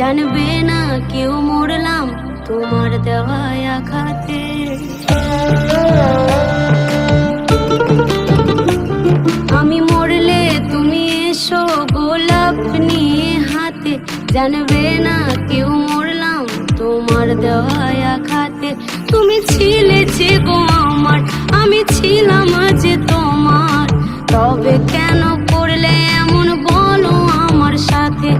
জানবে না কেউ মরলাম তোমার দেওয়া আঘাতে। আমি মরলে তুমি এসো গোলাপ নিয়ে হাতে, জানবে না কেউ মরলাম তোমার দেওয়া আঘাতে। তুমি ছিলে যে গো আমার, আমি ছিলাম যে তোমার, তবে কেন করলে এমন বলো আমার সাথে।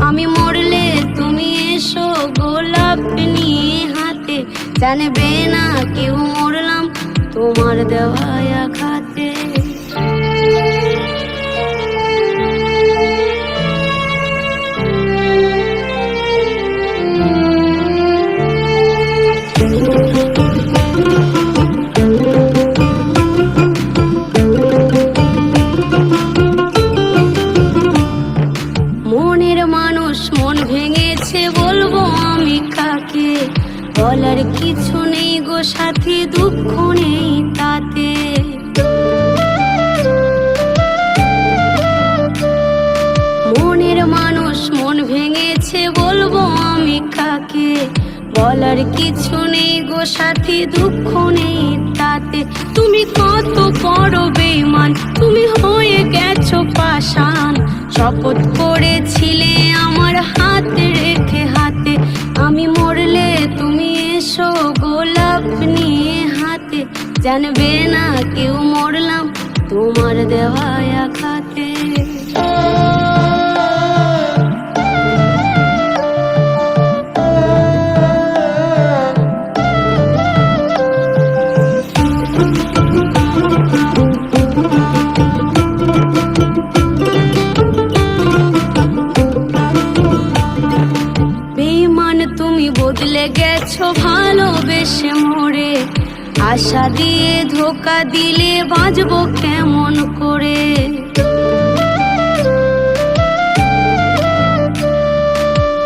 আমি মরলে তুমি এসো গোলাপ নিয়ে হাতে, জানবে না কেউ মরলাম তোমার দেওয়া আঘাতে। মনের মানুষ মন ভেঙেছে বলবো আমি কাকে, বলার কিছু নেই গো সাথী, দুঃখ নেই তাতে। মনের মানুষ মন ভেঙেছে বলবো আমি কাকে, বলার কিছু নেই গো সাথী, দুঃখ নেই তাতে। তুমি কত বড় বেঈমান, তুমি হয়ে গেছো পাষাণ, শপথ করেছিলে আমার হাত রেখে হাতে। আমি মরলে তুমি এসো গোলাপ নিয়ে হাতে, জানবে না কেউ মরলাম তোমার দেওয়া আঘাতে। তুমি বদলে গেছো ভালোবেসে মোরে, আশা দিয়ে ধোকা দিলে বাঁচবো কেমন করে।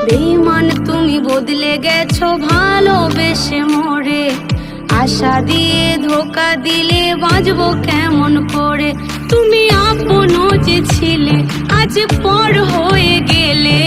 বেঈমান তুমি বদলে গেছো ভালোবেসে মোরে, আশা দিয়ে ধোকা দিলে বাঁচবো কেমন করে। তুমি আপন যে ছিলে আজ পর হয়ে গেলে,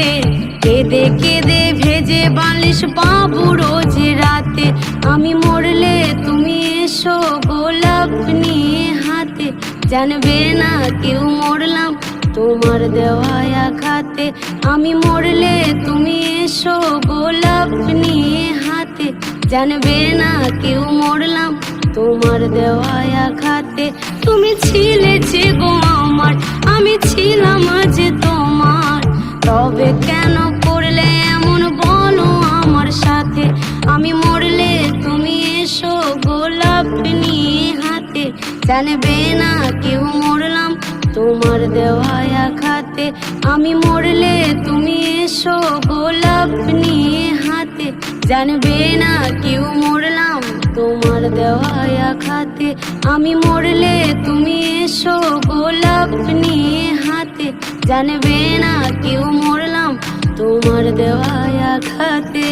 কেঁদে কেঁদে ভেজে বালিশ বাবু রোজ রাতে। আমি মরলে তুমি এসো গোলাপ নিয়ে হাতে, জানবে না কেউ মরলাম তোমার দেওয়া আঘাতে। আমি মরলে তুমি এসো গোলাপ নিয়ে হাতে, জানবে না কেউ মরলাম তোমার দেওয়া আঘাতে। তুমি ছিলে যে গো আমার, আমি ছিলাম যে তোমার, তবে কেন করলে এমন বলো আমার সাথে। আমি মরলে তুমি এসো গোলাপ নিয়ে হাতে, জানবে না কেউ মরলাম তোমার দেওয়া আঘাতে। আমি মরলে তুমি এসো গোলাপ নিয়ে হাতে, জানবে না কেউ মরলাম তোমার দেওয়া আঘাতে। আমি মরলে তুমি এসো গোলাপ নিয়ে হাতে, জানবে না কেউ মরলাম তোমার দেওয়া আঘাতে।